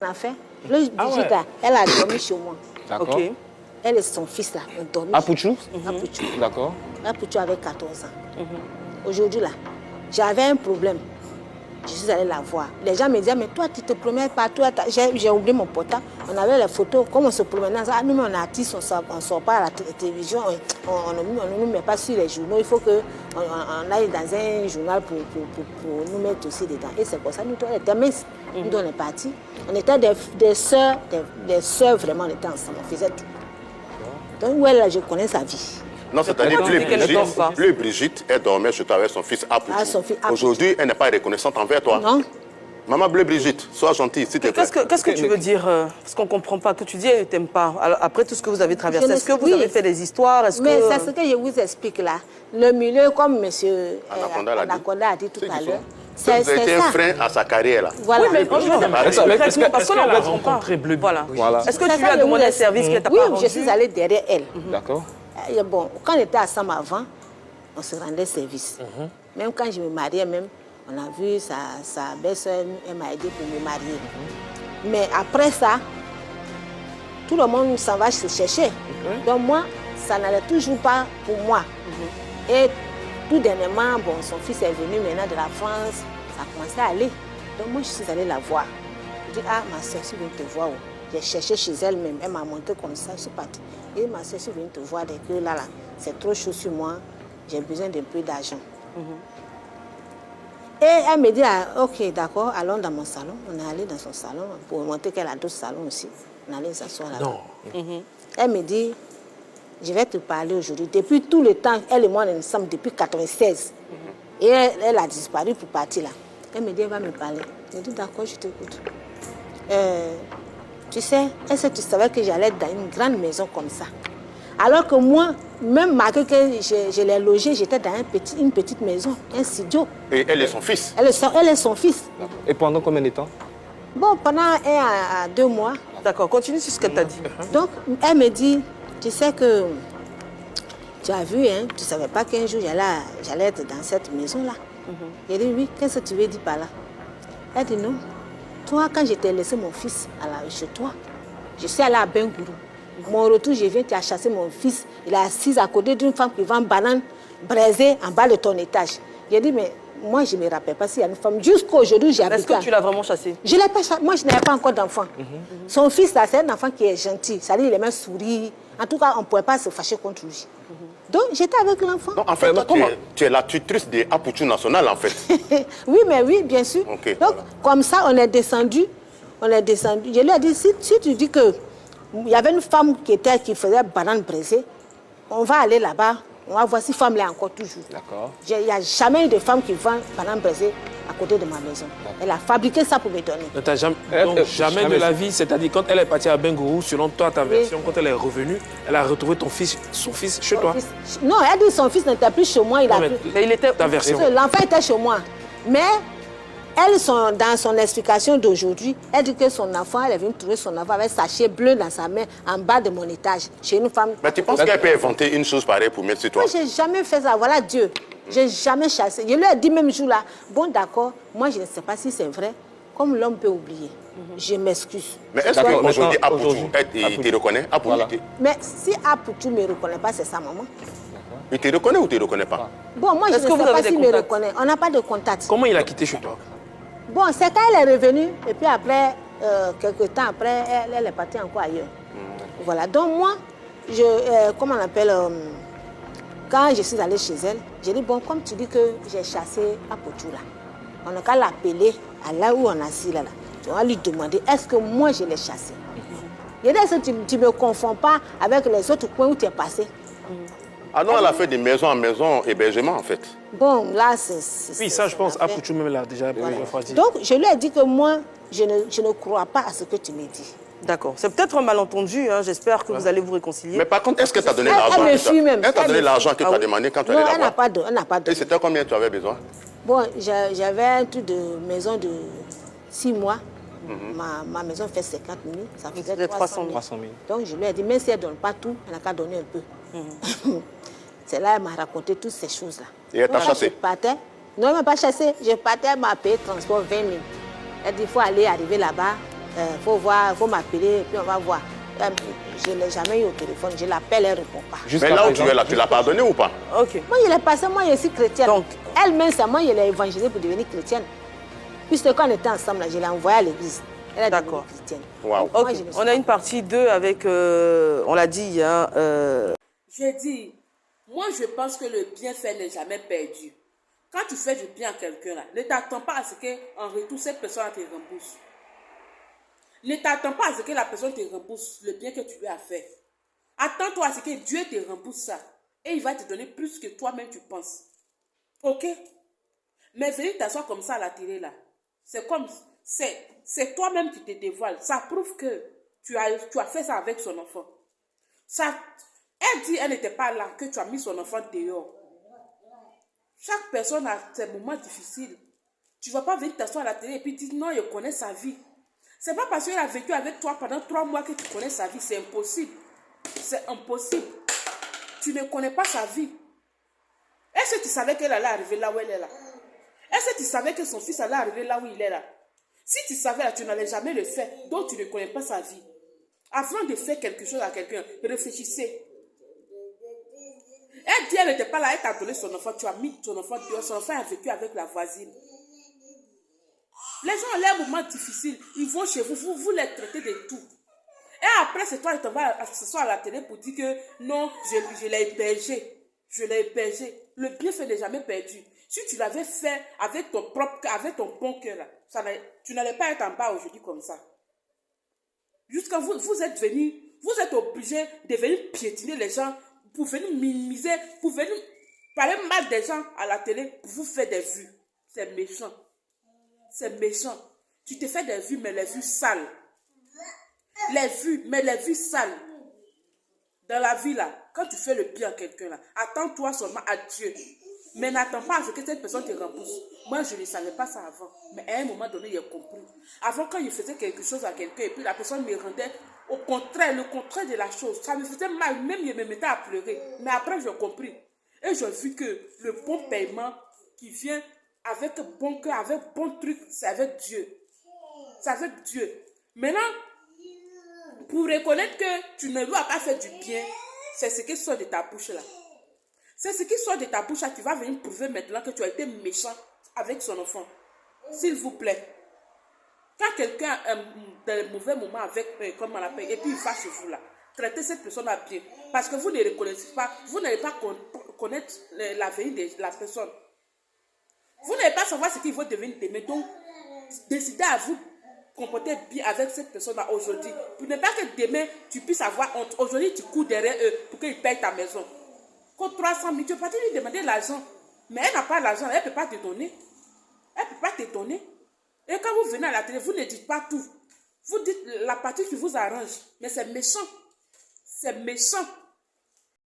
a fait. Le Brigitte, elle a dormi chez moi. D'accord. Okay. Elle et son fils là ont dormi. À Pouchou? À Pouchou. D'accord. À Pouchou avait 14 ans. Aujourd'hui là, j'avais un problème. Je suis allée la voir. Les gens me disaient, mais toi, tu te promènes partout. J'ai oublié mon portable. On avait les photos, comme on se promenait. Ah, nous, on est artistes, on ne sort pas à la télévision, on ne nous met pas sur les journaux. Il faut qu'on aille dans un journal pour nous mettre aussi dedans. Et c'est pour ça, nous, on était minces. Nous, on est partis. On était des sœurs, vraiment, on était ensemble. On faisait tout. Donc, ouais, là, je connais sa vie. Non, c'est-à-dire que Brigitte, elle dormait chez toi avec son fils à Pouchou. Aujourd'hui, elle n'est pas reconnaissante envers toi. Non. Maman Bleu Brigitte, sois gentille, s'il te plaît. Qu'est-ce que tu veux dire? Parce qu'on ne comprend pas. Que tu dis, elle ne t'aime pas. Alors, après tout ce que vous avez traversé, est-ce que vous avez fait des histoires? Mais c'est ce que je vous explique là. Le milieu, comme M. Anaconda a dit tout à l'heure, vous avez été un frein à sa carrière là. Voilà. Oui, mais parce qu'on l'a rencontré Bleu. Voilà. Est-ce que tu lui as demandé un service qu'elle t'a pas rendu? Oui, je suis allée derrière elle. D'accord. Bon, quand on était ensemble avant, on se rendait service. Même quand je me mariais, on a vu sa belle-sœur, elle m'a aidé pour me marier. Mais après ça, tout le monde s'en va se chercher. Donc moi, ça n'allait toujours pas pour moi. Et tout dernièrement, bon, son fils est venu maintenant de la France, ça a commencé à aller. Donc moi, je suis allée la voir. Je dis, ah, ma soeur, si vous venez te voir, j'ai cherché chez elle-même, elle m'a montré comme ça, je suis partie. Et ma soeur, si vous venez te voir, que là, c'est trop chaud sur moi, j'ai besoin d'un peu d'argent. Et elle me dit, ah, ok, d'accord, allons dans mon salon. On est allé dans son salon, pour montrer qu'elle a d'autres salons aussi. On est allé s'asseoir là-bas. Elle me dit, je vais te parler aujourd'hui. Depuis tout le temps, elle et moi, on est ensemble depuis 1996. Et elle a disparu pour partir là. Elle me dit, elle va me parler. Je dis, d'accord, je t'écoute. Tu sais, est-ce que tu savais que j'allais dans une grande maison comme ça? Alors que moi, même malgré que je l'ai logée, j'étais dans une petite maison, un studio. Et elle est son fils? Elle est son fils. Et pendant combien de temps? Bon, pendant 1 à 2 mois. D'accord, continue sur ce qu'elle t'a dit. Donc, elle me dit, tu sais que tu as vu, hein, tu ne savais pas qu'un jour j'allais être dans cette maison-là. J'ai dit, oui, qu'est-ce que tu veux dire par là? Elle dit, non. Toi, quand je t'ai laissé mon fils chez toi, je suis allée à Bengourou. Mon retour, je viens, tu as chassé mon fils. Il est assis à côté d'une femme qui vend banane braisée en bas de ton étage. J'ai dit, mais moi, je ne me rappelle pas s'il y a une femme. Jusqu'à aujourd'hui, j'ai habité. Est-ce que tu l'as vraiment chassé? Je ne l'ai pas chassé. Moi, je n'avais pas encore d'enfant. Son fils, là, c'est un enfant qui est gentil. Ça dit, il aime sourire. En tout cas, on ne pouvait pas se fâcher contre lui. Donc, j'étais avec l'enfant. En fait, tu es la tutrice de Apouchou National, en fait. Oui, bien sûr. Okay, donc, comme ça, on est descendu. Je lui ai dit, si tu dis que il y avait une femme qui faisait banane braisée, on va aller là-bas, on va voir si femme là encore toujours. D'accord. Il n'y a jamais eu de femme qui vend banane braisée à côté de ma maison. Elle a fabriqué ça pour me donner. Donc, jamais de la vie, c'est-à-dire quand elle est partie à Bengourou, selon toi, ta version, quand elle est revenue, elle a retrouvé son fils chez toi. Non, elle dit que son fils n'était plus chez moi. Mais il était ta version. L'enfant était chez moi. Mais elle, dans son explication d'aujourd'hui, elle dit que son enfant, elle est venue trouver son enfant avec un sachet bleu dans sa main en bas de mon étage, chez une femme. Mais tu penses qu'elle peut inventer une chose pareille pour mettre sur toi? Moi, je n'ai jamais fait ça. Voilà Dieu. Je n'ai jamais chassé. Je lui ai dit même jour-là, bon d'accord, moi je ne sais pas si c'est vrai, comme l'homme peut oublier. Je m'excuse. Mais est-ce qu'aujourd'hui, Apouchou, il te reconnaît? Mais si Apouchou ne me reconnaît pas, c'est sa maman. Il te reconnaît ou il ne te reconnaît pas? Bon, moi je ne sais pas s'il me reconnaît. On n'a pas de contact. Comment il a quitté chez toi? Bon, c'est quand elle est revenue, et puis après, quelques temps après, elle est partie encore ailleurs. Voilà, donc moi, comment on appelle, quand je suis allée chez elle, j'ai dit, bon, comme tu dis que j'ai chassé Apouchou là, on n'a qu'à l'appeler à là où on a assis là. On va lui demander, est-ce que moi je l'ai chassé? Il y a des tu ne me confonds pas avec les autres coins où tu es passé. Ah non, elle a fait de maison en maison hébergement en fait. Bon, là, c'est... Oui, ça je pense, Apouchou même l'a déjà dit. Donc, je lui ai dit que moi, je ne crois pas à ce que tu me dis. D'accord. C'est peut-être un malentendu, hein. J'espère que vous allez vous réconcilier. Mais par contre, est-ce que tu as donné l'argent? Elle t'a donné l'argent que tu as demandé quand tu allais la voir? Non, elle n'a pas donné. Et c'était combien tu avais besoin? Bon, j'avais un truc de maison de 6 mois. Ma maison fait 50 000, ça faisait 300 000. Donc je lui ai dit, même si elle ne donne pas tout, elle n'a qu'à donner un peu. C'est là qu'elle m'a raconté toutes ces choses-là. Et elle t'a chassé? Je partais. Non, elle ne m'a pas chassé. Je partais, elle m'a payé transport 20 000. Elle dit, il faut arriver là-bas. faut voir, faut m'appeler, puis on va voir. Je ne l'ai jamais eu au téléphone, je l'appelle, elle ne répond pas. Mais là où tu es là, tu l'as pardonné ou pas? Ok. Moi, je l'ai passé, moi, je suis chrétienne. Donc, elle-même, c'est moi, je l'ai évangélisée pour devenir chrétienne. Puisque quand on était ensemble, je l'ai envoyée à l'église. Elle est devenue chrétienne. Wow. Okay. On a une partie 2 avec, on l'a dit, hein, J'ai dit, moi, je pense que le bienfait n'est jamais perdu. Quand tu fais du bien à quelqu'un, là, ne t'attends pas à ce qu'en retour, cette personne te rembourse. Ne t'attends pas à ce que la personne te rembourse le bien que tu lui as fait. Attends-toi à ce que Dieu te rembourse ça. Et il va te donner plus que toi-même tu penses. Ok? Mais venir t'asseoir comme ça à la télé là, c'est comme, c'est toi-même qui te dévoiles. Ça prouve que tu as fait ça avec son enfant. Ça, elle dit, elle n'était pas là, que tu as mis son enfant dehors. Chaque personne a ses moments difficiles. Tu ne vas pas venir t'asseoir à la télé et puis dire non, je connais sa vie. C'est pas parce qu'elle a vécu avec toi pendant 3 mois que tu connais sa vie. C'est impossible. C'est impossible. Tu ne connais pas sa vie. Est-ce que tu savais qu'elle allait arriver là où elle est là? Est-ce que tu savais que son fils allait arriver là où il est là? Si tu savais là, tu n'allais jamais le faire. Donc tu ne connais pas sa vie. Avant de faire quelque chose à quelqu'un, réfléchissez. Elle dit, elle n'était pas là, elle t'a donné son enfant, tu as mis ton enfant dehors, son enfant a vécu avec la voisine. Les gens ont leurs moments difficiles, ils vont chez vous, vous les traitez de tout. Et après, c'est toi qui t'en vas s'asseoir à la télé pour dire que non, je l'ai hébergé. Je l'ai hébergé. Le bienfait n'est jamais perdu. Si tu l'avais fait avec ton propre cœur, avec ton bon cœur, tu n'allais pas être en bas aujourd'hui comme ça. Jusqu'à vous êtes obligé de venir piétiner les gens, pour venir minimiser, pour venir parler mal des gens à la télé, pour vous faire des vues. C'est méchant. C'est méchant. Tu te fais des vues, mais les vues sales. Les vues, mais les vues sales. Dans la vie, là, quand tu fais le bien à quelqu'un, là, attends-toi seulement à Dieu. Mais n'attends pas à ce que cette personne te rembourse. Moi, je ne savais pas ça avant. Mais à un moment donné, j'ai compris. Avant, quand je faisais quelque chose à quelqu'un, et puis la personne me rendait au contraire, le contraire de la chose. Ça me faisait mal, même je me mettais à pleurer. Mais après, j'ai compris. Et j'ai vu que le bon paiement qui vient avec bon cœur, avec bon truc, c'est avec Dieu. C'est avec Dieu. Maintenant, pour reconnaître que tu ne lui as pas fait du bien, c'est ce qui sort de ta bouche là. C'est ce qui sort de ta bouche là. Tu vas venir prouver maintenant que tu as été méchant avec son enfant. S'il vous plaît. Quand quelqu'un a un mauvais moment avec, comme on l'appelle, et puis il va chez vous là, traitez cette personne à bien. Parce que vous ne reconnaissez pas, vous n'allez pas connaître la vie de la personne. Vous n'allez pas savoir ce qu'il va devenir demain. Donc, décidez à vous comporter bien avec cette personne-là aujourd'hui. Pour ne pas que demain, tu puisses avoir honte. Aujourd'hui, tu cours derrière eux pour qu'ils payent ta maison. Quand 300 000, tu peux pas lui demander l'argent. Mais elle n'a pas l'argent, elle ne peut pas te donner. Elle ne peut pas te donner. Et quand vous venez à la télé, vous ne dites pas tout. Vous dites la partie qui vous arrange. Mais c'est méchant. C'est méchant.